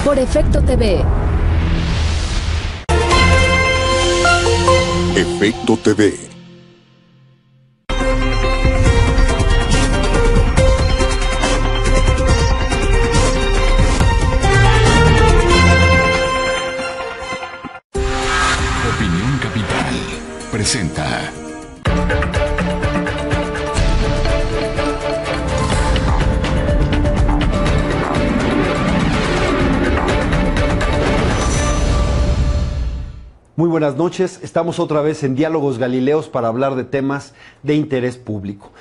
por Efecto TV. Efecto TV. Opinión Capital presenta. Muy buenas noches, estamos otra vez en Diálogos Galileos para hablar de temas de interés público.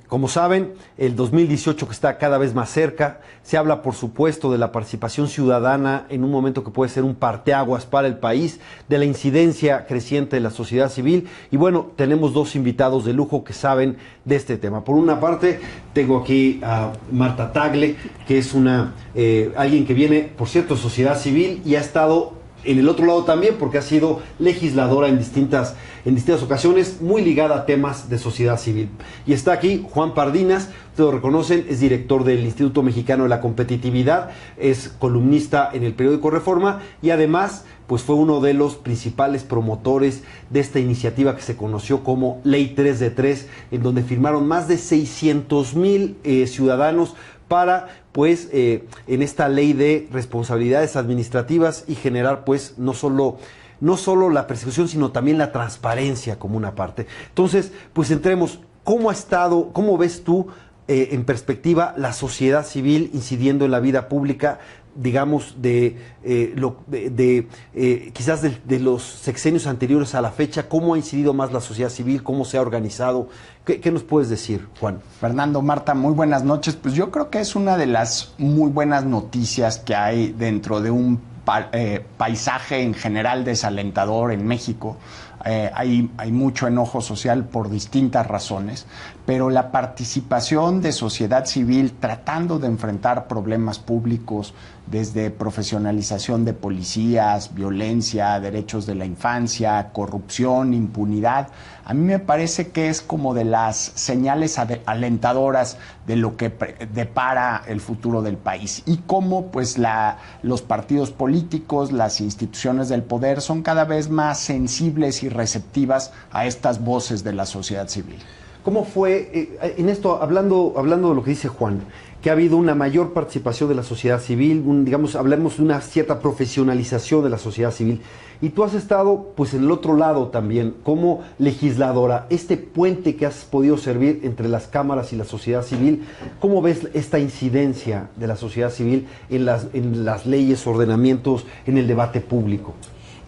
Como saben, el 2018 que está cada vez más cerca, se habla por supuesto de la participación ciudadana en un momento que puede ser un parteaguas para el país, de la incidencia creciente de la sociedad civil y bueno, tenemos dos invitados de lujo que saben de este tema. Por una parte, tengo aquí a Marta Tagle, que es alguien que viene, por cierto, de sociedad civil y ha estado en el otro lado también, porque ha sido legisladora en distintas ocasiones, muy ligada a temas de sociedad civil. Y está aquí Juan Pardiñas, ustedes lo reconocen, es director del Instituto Mexicano de la Competitividad, es columnista en el periódico Reforma y además pues fue uno de los principales promotores de esta iniciativa que se conoció como Ley 3 de 3, en donde firmaron más de 600,000 ciudadanos para, pues, en esta ley de responsabilidades administrativas y generar, pues, no solo la persecución, sino también la transparencia como una parte. Entonces, pues, entremos, ¿cómo ves tú, en perspectiva, la sociedad civil incidiendo en la vida pública, digamos, quizás de los sexenios anteriores a la fecha? ¿Cómo ha incidido más la sociedad civil? ¿Cómo se ha organizado? ¿Qué nos puedes decir, Juan? Fernando, Marta, muy buenas noches. Pues yo creo que es una de las muy buenas noticias que hay dentro de un paisaje en general desalentador en México. Hay mucho enojo social por distintas razones, pero la participación de sociedad civil tratando de enfrentar problemas públicos, desde profesionalización de policías, violencia, derechos de la infancia, corrupción, impunidad, a mí me parece que es como de las señales alentadoras de lo que depara el futuro del país y cómo pues los partidos políticos, las instituciones del poder son cada vez más sensibles y receptivas a estas voces de la sociedad civil. ¿Cómo fue, en esto, hablando de lo que dice Juan, que ha habido una mayor participación de la sociedad civil, hablemos de una cierta profesionalización de la sociedad civil, y tú has estado pues en el otro lado también, como legisladora, este puente que has podido servir entre las cámaras y la sociedad civil, ¿cómo ves esta incidencia de la sociedad civil en las leyes, ordenamientos, en el debate público?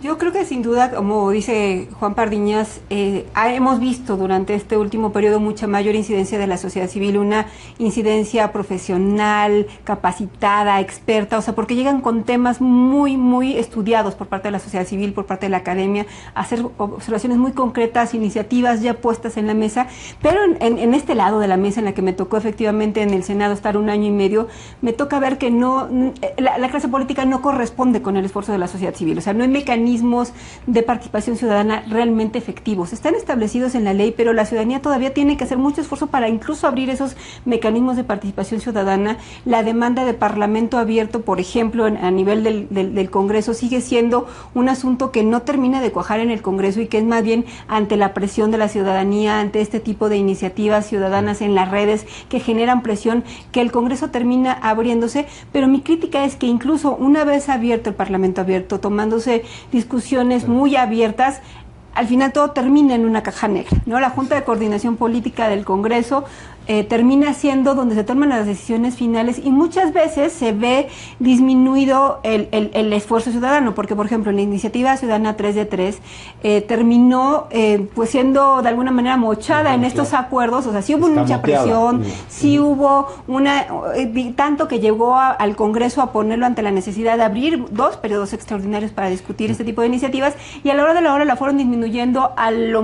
Yo creo que sin duda, como dice Juan Pardiñas, hemos visto durante este último periodo mucha mayor incidencia de la sociedad civil, una incidencia profesional, capacitada, experta, o sea, porque llegan con temas muy, muy estudiados por parte de la sociedad civil, por parte de la academia, a hacer observaciones muy concretas, iniciativas ya puestas en la mesa, pero en este lado de la mesa en la que me tocó efectivamente en el Senado estar 1 año y medio, me toca ver que la clase política no corresponde con el esfuerzo de la sociedad civil, o sea, no hay mecanismos de participación ciudadana realmente efectivos. Están establecidos en la ley, pero la ciudadanía todavía tiene que hacer mucho esfuerzo para incluso abrir esos mecanismos de participación ciudadana. La demanda de parlamento abierto, por ejemplo, a nivel del Congreso, sigue siendo un asunto que no termina de cuajar en el Congreso y que es más bien ante la presión de la ciudadanía, ante este tipo de iniciativas ciudadanas en las redes que generan presión, que el Congreso termina abriéndose, pero mi crítica es que incluso una vez abierto el parlamento abierto, tomándose discusiones muy abiertas, al final todo termina en una caja negra, ¿no? La Junta de Coordinación Política del Congreso termina siendo donde se toman las decisiones finales y muchas veces se ve disminuido el esfuerzo ciudadano, porque por ejemplo la iniciativa ciudadana 3 de 3 terminó pues siendo de alguna manera mochada en estos acuerdos, o sea, sí hubo mucha presión, sí hubo tanto que llegó al Congreso a ponerlo ante la necesidad de abrir 2 periodos extraordinarios para discutir este tipo de iniciativas y a la hora de la hora la fueron disminuyendo a lo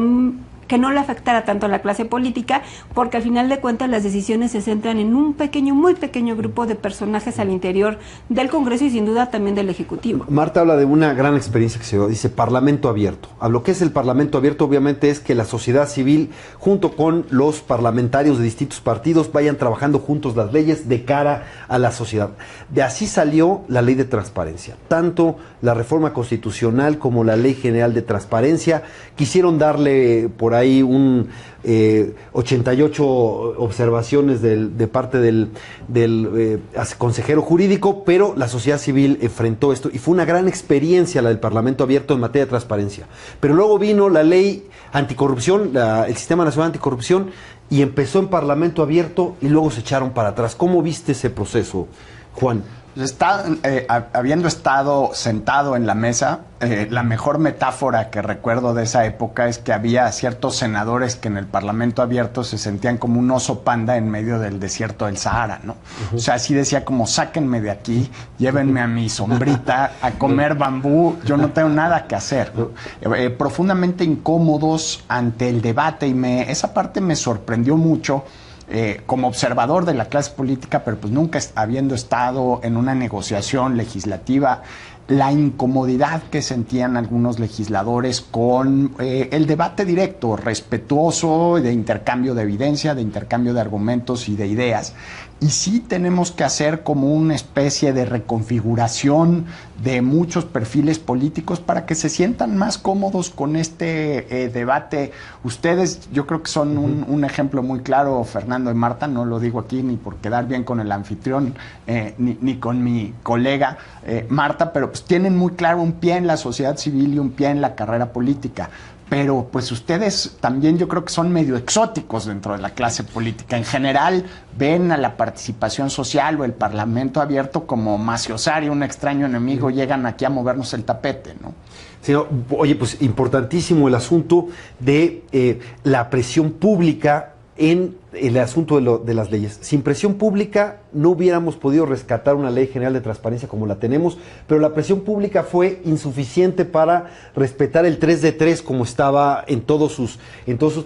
que no le afectara tanto a la clase política, porque al final de cuentas las decisiones se centran en un pequeño, muy pequeño grupo de personajes al interior del Congreso y sin duda también del Ejecutivo. Marta habla de una gran experiencia que se dio, dice Parlamento abierto. A lo que es el Parlamento abierto obviamente es que la sociedad civil junto con los parlamentarios de distintos partidos vayan trabajando juntos las leyes de cara a la sociedad. De así salió la ley de transparencia. Tanto la reforma constitucional como la ley general de transparencia quisieron darle por ahí un 88 observaciones de parte del consejero jurídico, pero la sociedad civil enfrentó esto y fue una gran experiencia la del Parlamento abierto en materia de transparencia. Pero luego vino la ley anticorrupción, el Sistema Nacional Anticorrupción, y empezó en Parlamento abierto y luego se echaron para atrás. ¿Cómo viste ese proceso, Juan? Habiendo estado sentado en la mesa, la mejor metáfora que recuerdo de esa época es que había ciertos senadores que en el Parlamento abierto se sentían como un oso panda en medio del desierto del Sahara, ¿no? O sea, así decía como, sáquenme de aquí, llévenme a mi sombrita a comer bambú, yo no tengo nada que hacer, ¿no? Profundamente incómodos ante el debate, y esa parte me sorprendió mucho. Como observador de la clase política, pero pues nunca habiendo estado en una negociación legislativa, la incomodidad que sentían algunos legisladores con el debate directo, respetuoso, de intercambio de evidencia, de intercambio de argumentos y de ideas. Y sí tenemos que hacer como una especie de reconfiguración de muchos perfiles políticos para que se sientan más cómodos con este debate. Ustedes, yo creo que son un ejemplo muy claro, Fernando y Marta, no lo digo aquí ni por quedar bien con el anfitrión, ni con mi colega Marta, pero pues tienen muy claro un pie en la sociedad civil y un pie en la carrera política. Pero pues ustedes también yo creo que son medio exóticos dentro de la clase política. En general ven a la participación social o el Parlamento abierto como maciosario, un extraño enemigo, llegan aquí a movernos el tapete, ¿no? Sí, oye, pues importantísimo el asunto de la presión pública en el asunto de las leyes. Sin presión pública no hubiéramos podido rescatar una ley general de transparencia como la tenemos, pero la presión pública fue insuficiente para respetar el 3 de 3 como estaba en todos sus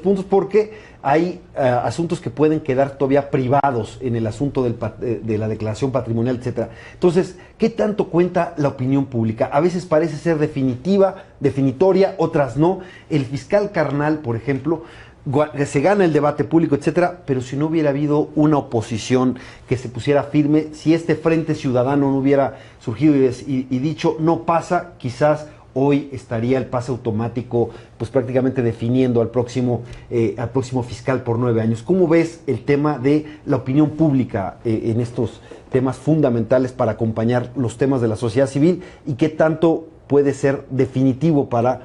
puntos, porque hay asuntos que pueden quedar todavía privados en el asunto de la declaración patrimonial, etcétera. Entonces, ¿qué tanto cuenta la opinión pública? A veces parece ser definitoria, otras no. El fiscal Carnal, por ejemplo, se gana el debate público, etcétera, pero si no hubiera habido una oposición que se pusiera firme, si este Frente Ciudadano no hubiera surgido y dicho no pasa, quizás hoy estaría el pase automático pues prácticamente definiendo al próximo fiscal por 9 años. ¿Cómo ves el tema de la opinión pública en estos temas fundamentales para acompañar los temas de la sociedad civil y qué tanto puede ser definitivo para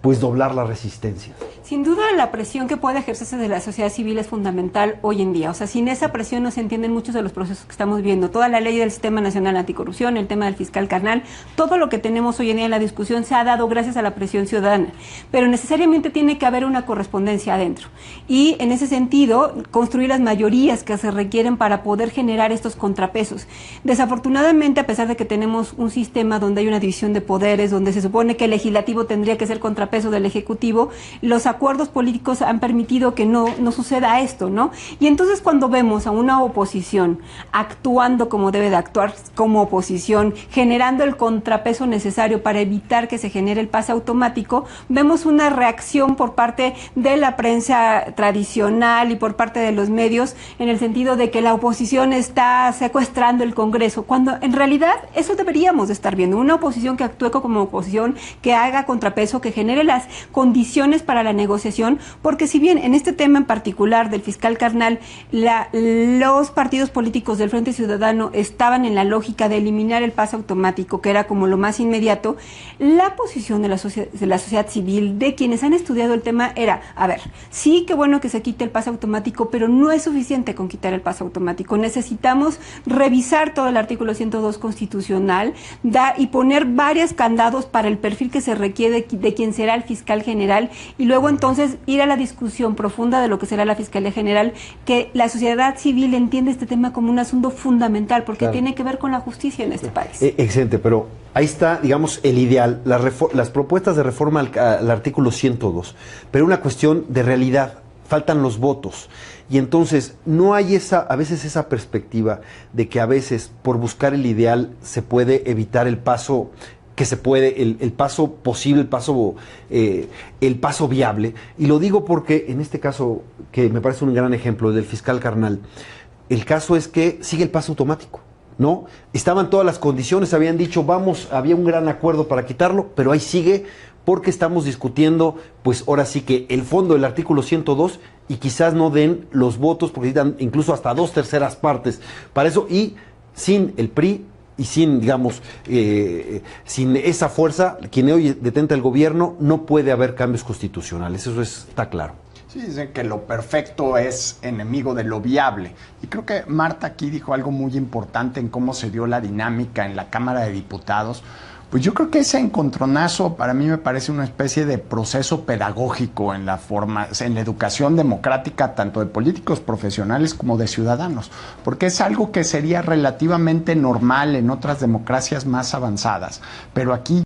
pues doblar la resistencia? Sin duda la presión que puede ejercerse de la sociedad civil es fundamental hoy en día. O sea, sin esa presión no se entienden muchos de los procesos que estamos viendo. Toda la ley del Sistema Nacional Anticorrupción, el tema del fiscal Carnal, todo lo que tenemos hoy en día en la discusión se ha dado gracias a la presión ciudadana. Pero necesariamente tiene que haber una correspondencia adentro. Y en ese sentido, construir las mayorías que se requieren para poder generar estos contrapesos. Desafortunadamente, a pesar de que tenemos un sistema donde hay una división de poderes, donde se supone que el legislativo tendría que ser contrapeso del ejecutivo, los acuerdos políticos han permitido que no suceda esto, ¿no? Y entonces cuando vemos a una oposición actuando como debe de actuar como oposición, generando el contrapeso necesario para evitar que se genere el pase automático, vemos una reacción por parte de la prensa tradicional y por parte de los medios en el sentido de que la oposición está secuestrando el Congreso, cuando en realidad eso deberíamos de estar viendo, una oposición que actúe como oposición, que haga contrapeso, que genere las condiciones para la negociación, porque si bien en este tema en particular del fiscal Carnal, los partidos políticos del Frente Ciudadano estaban en la lógica de eliminar el pase automático, que era como lo más inmediato, la posición de la sociedad civil, de quienes han estudiado el tema, era, a ver, sí, qué bueno que se quite el pase automático, pero no es suficiente con quitar el pase automático, necesitamos revisar todo el artículo 102 constitucional y poner varios candados para el perfil que se requiere de quien será el fiscal general, y luego entonces ir a la discusión profunda de lo que será la Fiscalía General, que la sociedad civil entiende este tema como un asunto fundamental, porque claro, tiene que ver con la justicia en este país. Excelente, pero Ahí está, digamos, el ideal, las propuestas de reforma al artículo 102, pero una cuestión de realidad, faltan los votos. Y entonces no hay a veces esa perspectiva de que a veces por buscar el ideal se puede evitar el paso que se puede, el paso posible, el paso viable. Y lo digo porque en este caso, que me parece un gran ejemplo del fiscal Carnal, el caso es que sigue el paso automático. ¿No? Estaban todas las condiciones, habían dicho, había un gran acuerdo para quitarlo, pero ahí sigue porque estamos discutiendo, pues ahora sí que el fondo del artículo 102 y quizás no den los votos porque necesitan incluso hasta 2/3 partes para eso y sin el PRI y sin, digamos, sin esa fuerza, quien hoy detenta el gobierno, no puede haber cambios constitucionales, eso está claro. Sí, dicen que lo perfecto es enemigo de lo viable. Y creo que Marta aquí dijo algo muy importante en cómo se dio la dinámica en la Cámara de Diputados. Pues yo creo que ese encontronazo para mí me parece una especie de proceso pedagógico en la educación democrática, tanto de políticos profesionales como de ciudadanos, porque es algo que sería relativamente normal en otras democracias más avanzadas, pero aquí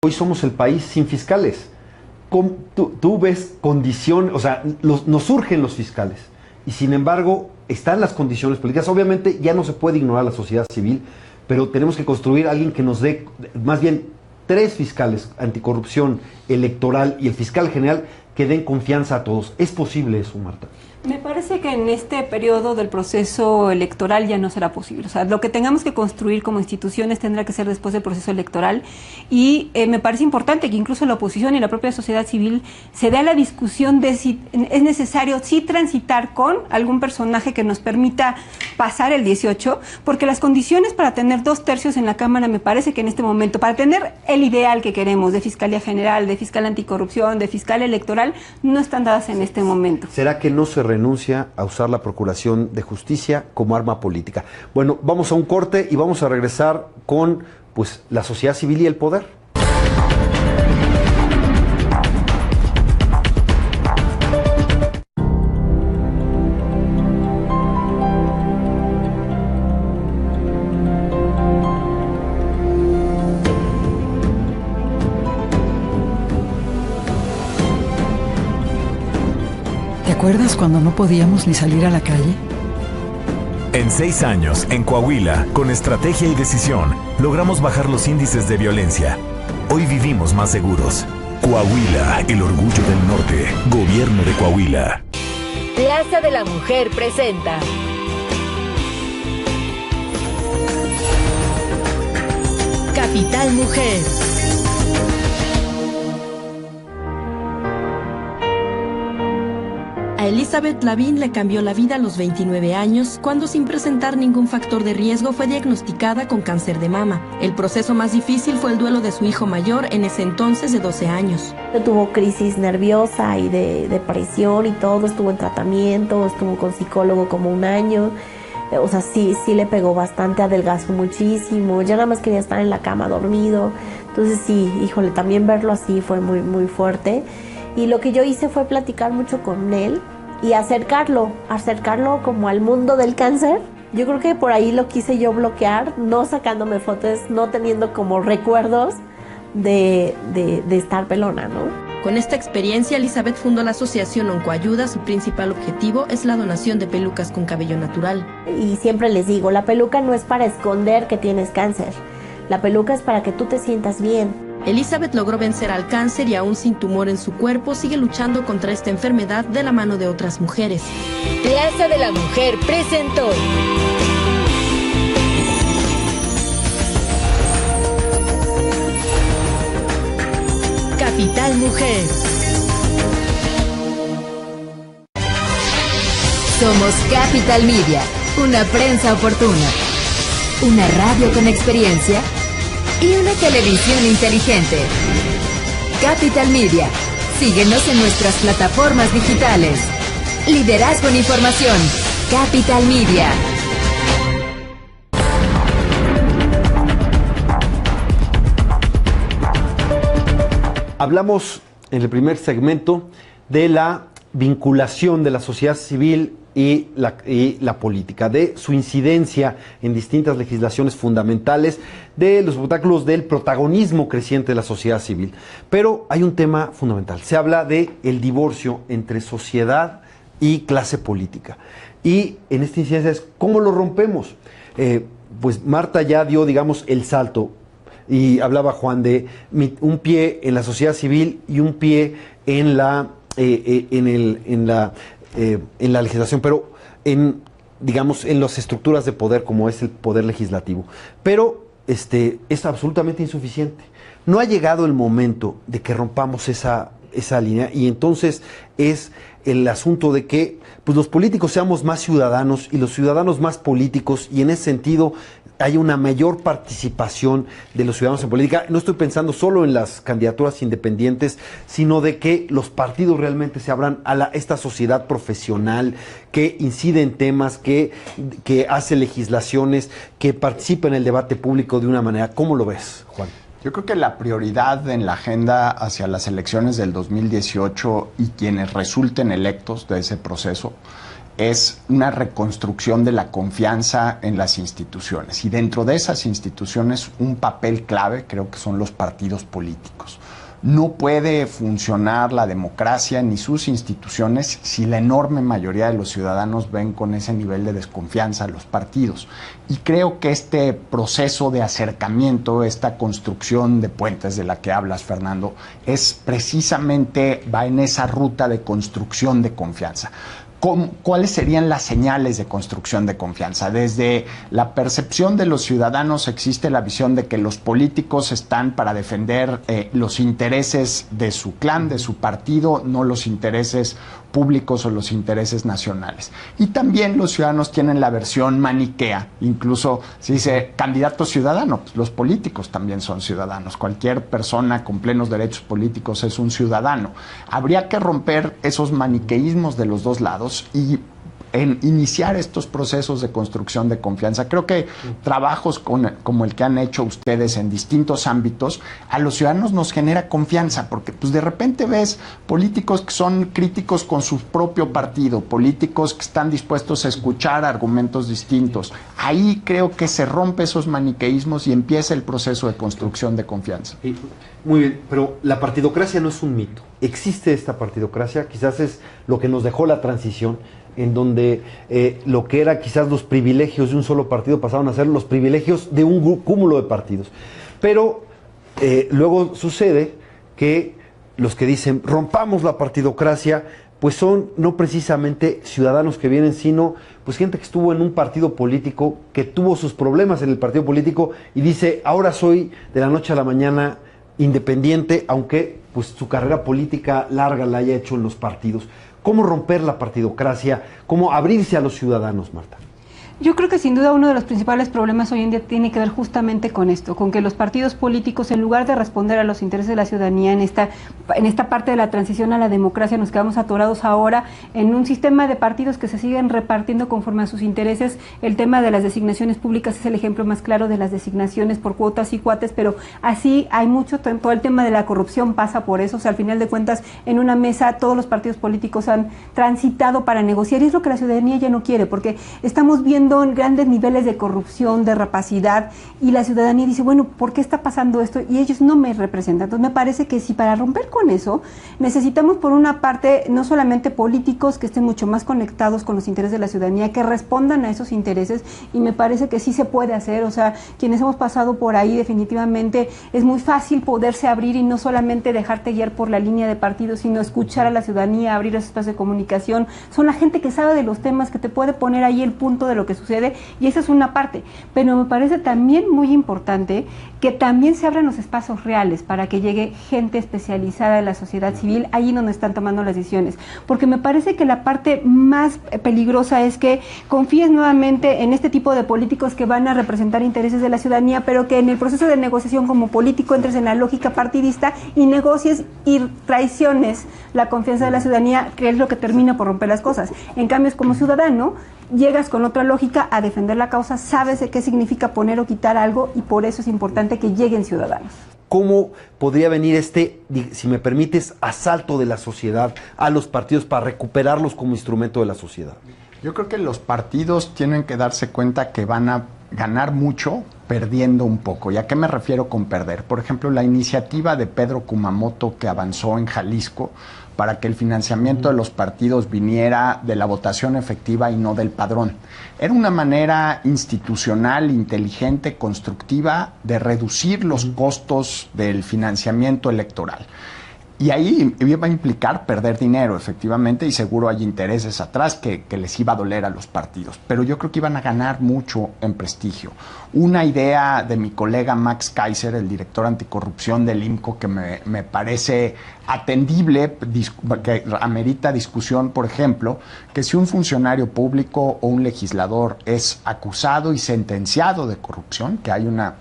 Hoy somos el país sin fiscales. Tú ves condiciones, o sea, nos surgen los fiscales y sin embargo están las condiciones políticas. Obviamente ya no se puede ignorar la sociedad civil, pero tenemos que construir a alguien que nos dé, más bien 3 fiscales, anticorrupción, electoral y el fiscal general, que den confianza a todos. ¿Es posible eso, Marta? Me parece que en este periodo del proceso electoral ya no será posible. O sea, lo que tengamos que construir como instituciones tendrá que ser después del proceso electoral y me parece importante que incluso la oposición y la propia sociedad civil se dé a la discusión de si es necesario sí transitar con algún personaje que nos permita pasar el 18, porque las condiciones para tener 2/3 en la Cámara me parece que en este momento, para tener el ideal que queremos de Fiscalía General, de Fiscal Anticorrupción, de Fiscal Electoral, no están dadas en este momento. ¿Será que no se renuncia a usar la Procuración de Justicia como arma política? Bueno, vamos a un corte y vamos a regresar con pues la sociedad civil y el poder. ¿Te acuerdas cuando no podíamos ni salir a la calle? En 6 años, en Coahuila, con estrategia y decisión, logramos bajar los índices de violencia. Hoy vivimos más seguros. Coahuila, el orgullo del norte. Gobierno de Coahuila. Plaza de la Mujer presenta Capital Mujer. A Elizabeth Lavín le cambió la vida a los 29 años, cuando sin presentar ningún factor de riesgo fue diagnosticada con cáncer de mama. El proceso más difícil fue el duelo de su hijo mayor, en ese entonces de 12 años. Tuvo crisis nerviosa y de depresión y todo, estuvo en tratamiento, estuvo con psicólogo como 1 año. O sea, sí le pegó bastante, adelgazó muchísimo, ya nada más quería estar en la cama dormido. Entonces sí, híjole, también verlo así fue muy, muy fuerte. Y lo que yo hice fue platicar mucho con él y acercarlo como al mundo del cáncer. Yo creo que por ahí lo quise yo bloquear, no sacándome fotos, no teniendo como recuerdos de estar pelona, ¿no? Con esta experiencia, Elizabeth fundó la asociación Oncoayuda. Su principal objetivo es la donación de pelucas con cabello natural. Y siempre les digo, la peluca no es para esconder que tienes cáncer. La peluca es para que tú te sientas bien. Elizabeth logró vencer al cáncer y aún sin tumor en su cuerpo sigue luchando contra esta enfermedad de la mano de otras mujeres. Plaza de la Mujer presentó Capital Mujer. Somos Capital Media, una prensa oportuna, una radio con experiencia y una televisión inteligente. Capital Media. Síguenos en nuestras plataformas digitales. Liderazgo en información. Capital Media. Hablamos en el primer segmento de la vinculación de la sociedad civil y la política, de su incidencia en distintas legislaciones fundamentales, de los obstáculos del protagonismo creciente de la sociedad civil. Pero hay un tema fundamental. Se habla de el divorcio entre sociedad y clase política. Y en esta incidencia es ¿cómo lo rompemos? Pues Marta ya dio, digamos, el salto. Y hablaba Juan de un pie en la sociedad civil y un pie en la legislación, pero digamos en las estructuras de poder como es el poder legislativo. Pero es absolutamente insuficiente. No ha llegado el momento de que rompamos esa línea, y entonces es el asunto de que pues los políticos seamos más ciudadanos y los ciudadanos más políticos, y en ese sentido hay una mayor participación de los ciudadanos en política. No estoy pensando solo en las candidaturas independientes, sino de que los partidos realmente se abran a esta sociedad profesional que incide en temas, que hace legislaciones, que participa en el debate público de una manera. ¿Cómo lo ves, Juan? Yo creo que la prioridad en la agenda hacia las elecciones del 2018 y quienes resulten electos de ese proceso es una reconstrucción de la confianza en las instituciones. Y dentro de esas instituciones, un papel clave creo que son los partidos políticos. No puede funcionar la democracia ni sus instituciones si la enorme mayoría de los ciudadanos ven con ese nivel de desconfianza a los partidos. Y creo que este proceso de acercamiento, esta construcción de puentes de la que hablas, Fernando, es precisamente, va en esa ruta de construcción de confianza. ¿Cuáles serían las señales de construcción de confianza? Desde la percepción de los ciudadanos existe la visión de que los políticos están para defender los intereses de su clan, de su partido, no los intereses públicos o los intereses nacionales. Y también los ciudadanos tienen la versión maniquea, incluso se dice candidato ciudadano, pues los políticos también son ciudadanos, cualquier persona con plenos derechos políticos es un ciudadano. Habría que romper esos maniqueísmos de los dos lados y en iniciar estos procesos de construcción de confianza. Creo que trabajos como el que han hecho ustedes en distintos ámbitos, a los ciudadanos nos genera confianza, porque pues de repente ves políticos que son críticos con su propio partido, políticos que están dispuestos a escuchar argumentos distintos. Ahí creo que se rompe esos maniqueísmos y empieza el proceso de construcción de confianza. Muy bien, pero la partidocracia no es un mito. Existe esta partidocracia, quizás es lo que nos dejó la transición, en donde lo que era quizás los privilegios de un solo partido pasaron a ser los privilegios de un cúmulo de partidos. Pero luego sucede que los que dicen rompamos la partidocracia, pues son no precisamente ciudadanos que vienen, sino pues gente que estuvo en un partido político, que tuvo sus problemas en el partido político y dice, ahora soy de la noche a la mañana independiente, aunque pues su carrera política larga la haya hecho en los partidos. ¿Cómo romper la partidocracia? ¿Cómo abrirse a los ciudadanos, Marta? Yo creo que sin duda uno de los principales problemas hoy en día tiene que ver justamente con esto, con que los partidos políticos, en lugar de responder a los intereses de la ciudadanía en esta parte de la transición a la democracia, nos quedamos atorados ahora en un sistema de partidos que se siguen repartiendo conforme a sus intereses. El tema de las designaciones públicas es el ejemplo más claro de las designaciones por cuotas y cuates, pero así hay mucho, todo el tema de la corrupción pasa por eso. O sea, al final de cuentas, en una mesa todos los partidos políticos han transitado para negociar, y es lo que la ciudadanía ya no quiere, porque estamos viendo viendo grandes niveles de corrupción, de rapacidad, y la ciudadanía dice, bueno, ¿por qué está pasando esto? Y ellos no me representan. Entonces me parece que si para romper con eso necesitamos por una parte no solamente políticos que estén mucho más conectados con los intereses de la ciudadanía, que respondan a esos intereses, y me parece que sí se puede hacer. O sea, quienes hemos pasado por ahí definitivamente es muy fácil poderse abrir y no solamente dejarte guiar por la línea de partido, sino escuchar a la ciudadanía, abrir esos espacios de comunicación. Son la gente que sabe de los temas, que te puede poner ahí el punto de lo que sucede, y esa es una parte. Pero me parece también muy importante que también se abran los espacios reales para que llegue gente especializada de la sociedad civil ahí donde están tomando las decisiones, porque me parece que la parte más peligrosa es que confíes nuevamente en este tipo de políticos que van a representar intereses de la ciudadanía, pero que en el proceso de negociación como político entres en la lógica partidista y negocies y traiciones la confianza de la ciudadanía, que es lo que termina por romper las cosas. En cambio, es como ciudadano, llegas con otra lógica a defender la causa, sabes de qué significa poner o quitar algo, y por eso es importante que lleguen ciudadanos. ¿Cómo podría venir si me permites, asalto de la sociedad a los partidos para recuperarlos como instrumento de la sociedad? Yo creo que los partidos tienen que darse cuenta que van a ganar mucho perdiendo un poco. ¿Y a qué me refiero con perder? Por ejemplo, la iniciativa de Pedro Kumamoto que avanzó en Jalisco para que el financiamiento de los partidos viniera de la votación efectiva y no del padrón. Era una manera institucional, inteligente, constructiva de reducir los costos del financiamiento electoral. Y ahí iba a implicar perder dinero, efectivamente, y seguro hay intereses atrás que les iba a doler a los partidos. Pero yo creo que iban a ganar mucho en prestigio. Una idea de mi colega Max Kaiser, el director anticorrupción del IMCO, que me parece atendible, que amerita discusión, por ejemplo, que si un funcionario público o un legislador es acusado y sentenciado de corrupción, que hay una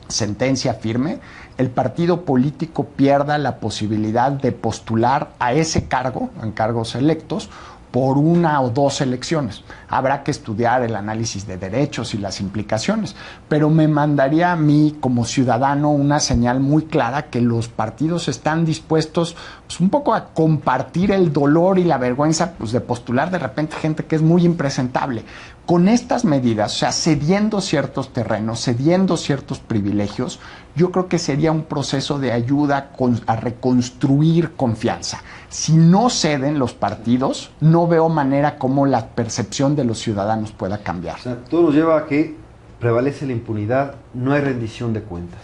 sentencia firme, el partido político pierda la posibilidad de postular a ese cargo, en cargos electos, por una o dos elecciones. Habrá que estudiar el análisis de derechos y las implicaciones, pero me mandaría a mí como ciudadano una señal muy clara que los partidos están dispuestos pues, un poco a compartir el dolor y la vergüenza pues, de postular de repente gente que es muy impresentable. Con estas medidas, o sea, cediendo ciertos terrenos, cediendo ciertos privilegios, yo creo que sería un proceso de ayuda a reconstruir confianza. Si no ceden los partidos, no veo manera como la percepción de los ciudadanos pueda cambiar. O sea, todo nos lleva a que prevalece la impunidad, no hay rendición de cuentas.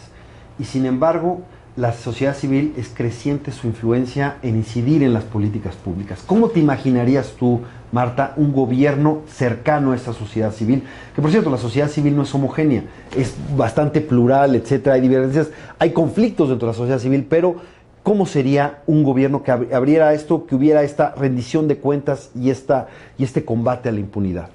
Y sin embargo, la sociedad civil es creciente su influencia en incidir en las políticas públicas. ¿Cómo te imaginarías tú, Marta, un gobierno cercano a esa sociedad civil? Que por cierto, la sociedad civil no es homogénea, es bastante plural, etcétera, hay divergencias, hay conflictos dentro de la sociedad civil, pero ¿cómo sería un gobierno que abriera esto, que hubiera esta rendición de cuentas y este combate a la impunidad?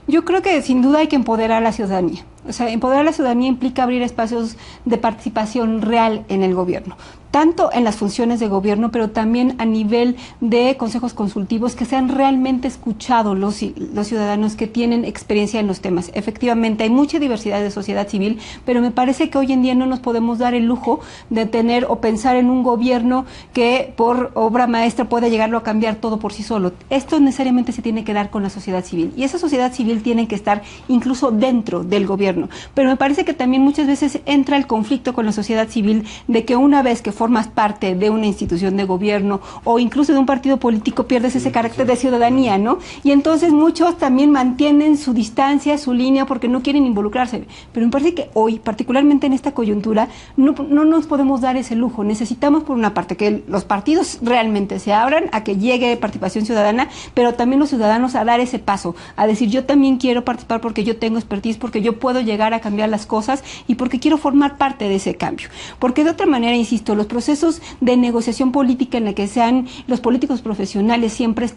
Yo creo que sin duda hay que empoderar a la ciudadanía. O sea, empoderar a la ciudadanía implica abrir espacios de participación real en el gobierno, tanto en las funciones de gobierno, pero también a nivel de consejos consultivos que sean realmente escuchados los ciudadanos que tienen experiencia en los temas. Efectivamente, hay mucha diversidad de sociedad civil, pero me parece que hoy en día no nos podemos dar el lujo de tener o pensar en un gobierno que por obra maestra pueda llegarlo a cambiar todo por sí solo. Esto necesariamente se tiene que dar con la sociedad civil, y esa sociedad civil tiene que estar incluso dentro del gobierno. Pero me parece que también muchas veces entra el conflicto con la sociedad civil de que una vez que formas parte de una institución de gobierno o incluso de un partido político pierdes ese carácter de ciudadanía, ¿no? Y entonces muchos también mantienen su distancia, su línea porque no quieren involucrarse. Pero me parece que hoy, particularmente en esta coyuntura, no nos podemos dar ese lujo. Necesitamos por una parte que los partidos realmente se abran a que llegue participación ciudadana, pero también los ciudadanos a dar ese paso, a decir yo también quiero participar porque yo tengo expertise, porque yo puedo llegar a cambiar las cosas y porque quiero formar parte de ese cambio. Porque de otra manera, insisto, los procesos de negociación política en la que sean los políticos profesionales siempre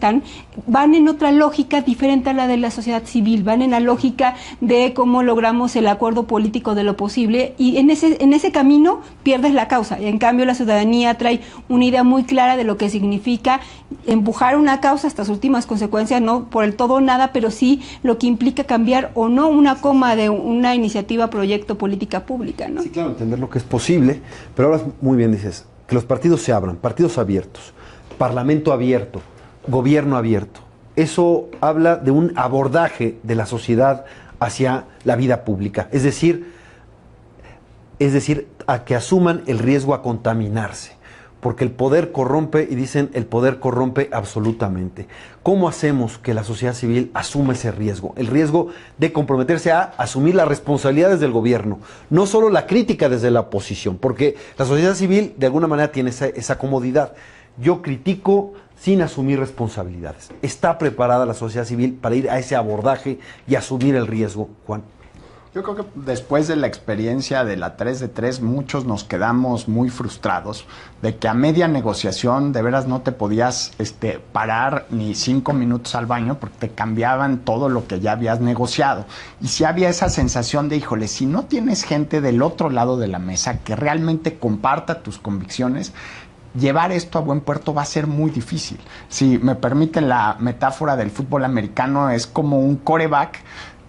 van en otra lógica diferente a la de la sociedad civil, van en la lógica de cómo logramos el acuerdo político de lo posible, y en ese camino pierdes la causa. Y en cambio la ciudadanía trae una idea muy clara de lo que significa empujar una causa hasta sus últimas consecuencias, no por el todo o nada, pero sí lo que implica cambiar o no una coma de una iniciativa, proyecto, política pública, ¿no? Sí, claro, entender lo que es posible, pero ahora muy bien dices, que los partidos se abran, partidos abiertos, parlamento abierto, gobierno abierto. eso habla de un abordaje de la sociedad hacia la vida pública, es decir, a que asuman el riesgo a contaminarse, porque el poder corrompe, y dicen el poder corrompe absolutamente. ¿Cómo hacemos que la sociedad civil asuma ese riesgo? El riesgo de comprometerse a asumir las responsabilidades del gobierno, no solo la crítica desde la oposición, porque la sociedad civil de alguna manera tiene esa comodidad. Yo critico sin asumir responsabilidades. ¿Está preparada la sociedad civil para ir a ese abordaje y asumir el riesgo, Juan? Yo creo que después de la experiencia de la 3 de 3, muchos nos quedamos muy frustrados de que a media negociación de veras no te podías parar ni 5 minutos al baño porque te cambiaban todo lo que ya habías negociado. Y si había esa sensación de, híjole, si no tienes gente del otro lado de la mesa que realmente comparta tus convicciones, llevar esto a buen puerto va a ser muy difícil. Si me permiten la metáfora del fútbol americano, es como un quarterback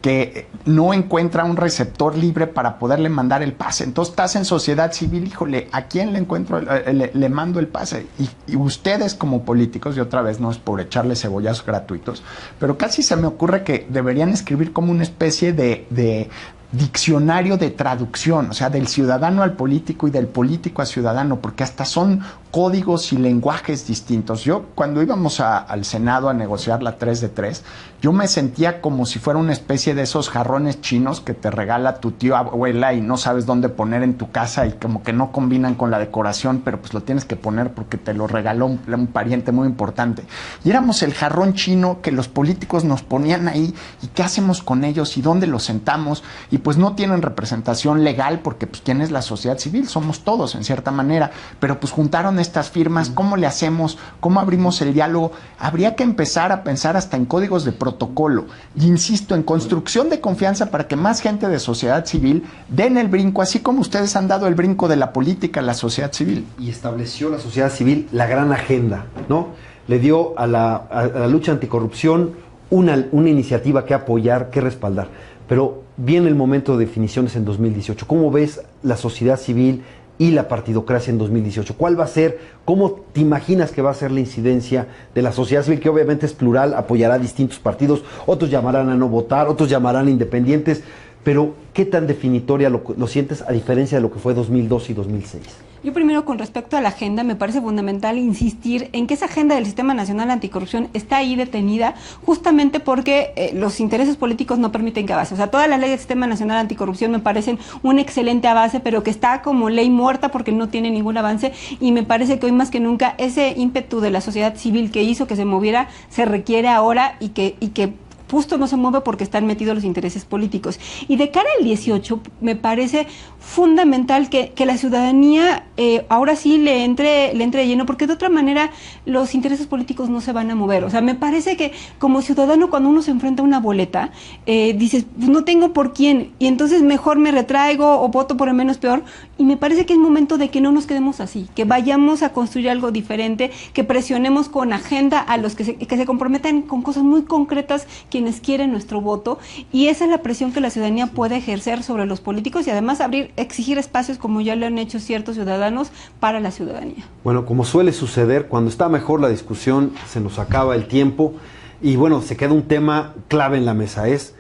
que no encuentra un receptor libre para poderle mandar el pase. Entonces estás en sociedad civil, híjole, ¿a quién le encuentro, le mando el pase? Y ustedes como políticos, y otra vez no es por echarle cebollazos gratuitos, pero casi se me ocurre que deberían escribir como una especie de diccionario de traducción, o sea, del ciudadano al político y del político al ciudadano, porque hasta son códigos y lenguajes distintos. Yo, cuando íbamos al Senado a negociar la 3 de 3, yo me sentía como si fuera una especie de esos jarrones chinos que te regala tu tío abuela y no sabes dónde poner en tu casa y como que no combinan con la decoración, pero pues lo tienes que poner porque te lo regaló un pariente muy importante. Y éramos el jarrón chino que los políticos nos ponían ahí, y qué hacemos con ellos y dónde los sentamos, y pues no tienen representación legal porque pues quién es la sociedad civil, somos todos en cierta manera, pero pues juntaron estas firmas, ¿cómo le hacemos? ¿Cómo abrimos el diálogo? Habría que empezar a pensar hasta en códigos de protocolo, y insisto, en construcción de confianza para que más gente de sociedad civil den el brinco, así como ustedes han dado el brinco de la política a la sociedad civil. Y estableció la sociedad civil la gran agenda, ¿no? Le dio a la lucha anticorrupción una iniciativa que apoyar, que respaldar. Pero viene el momento de definiciones en 2018. ¿Cómo ves la sociedad civil y la partidocracia en 2018? ¿Cuál va a ser, cómo te imaginas que va a ser la incidencia de la sociedad civil, que obviamente es plural, apoyará a distintos partidos, otros llamarán a no votar, otros llamarán a independientes, pero qué tan definitoria lo sientes a diferencia de lo que fue 2002 y 2006? Yo primero, con respecto a la agenda, me parece fundamental insistir en que esa agenda del Sistema Nacional Anticorrupción está ahí detenida justamente porque los intereses políticos no permiten que avance. O sea, todas las leyes del Sistema Nacional Anticorrupción me parecen un excelente avance, pero que está como ley muerta porque no tiene ningún avance, y me parece que hoy más que nunca ese ímpetu de la sociedad civil que hizo que se moviera se requiere ahora, y que justo no se mueve porque están metidos los intereses políticos. Y de cara al 18, me parece fundamental que la ciudadanía ahora sí le entre de lleno, porque de otra manera los intereses políticos no se van a mover. O sea, me parece que como ciudadano, cuando uno se enfrenta a una boleta, dices, pues no tengo por quién, y entonces mejor me retraigo o voto por el menos peor, y me parece que es momento de que no nos quedemos así, que vayamos a construir algo diferente, que presionemos con agenda a los que se comprometan con cosas muy concretas, quienes quieren nuestro voto, y esa es la presión que la ciudadanía puede ejercer sobre los políticos, y además exigir espacios como ya lo han hecho ciertos ciudadanos para la ciudadanía. Bueno, como suele suceder, cuando está mejor la discusión se nos acaba el tiempo, y bueno, se queda un tema clave en la mesa, es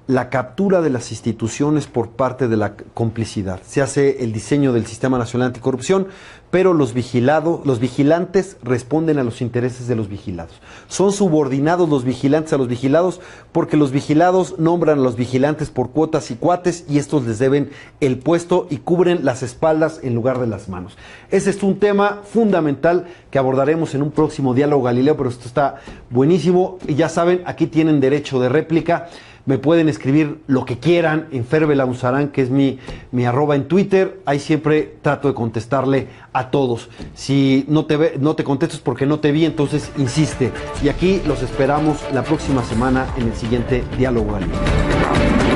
la captura de las instituciones por parte de la complicidad. Se hace el diseño del Sistema Nacional Anticorrupción, pero los vigilantes responden a los intereses de los vigilados. Son subordinados los vigilantes a los vigilados porque los vigilados nombran a los vigilantes por cuotas y cuates, y estos les deben el puesto y cubren las espaldas en lugar de las manos. Ese es un tema fundamental que abordaremos en un próximo Diálogo Galileo, pero esto está buenísimo, y ya saben, aquí tienen derecho de réplica. Me pueden escribir lo que quieran en Ferbelaunzarán, que es mi arroba en Twitter. Ahí siempre trato de contestarle a todos. Si no te contesto es porque no te vi, entonces insiste. Y aquí los esperamos la próxima semana en el siguiente Diálogo Galileo.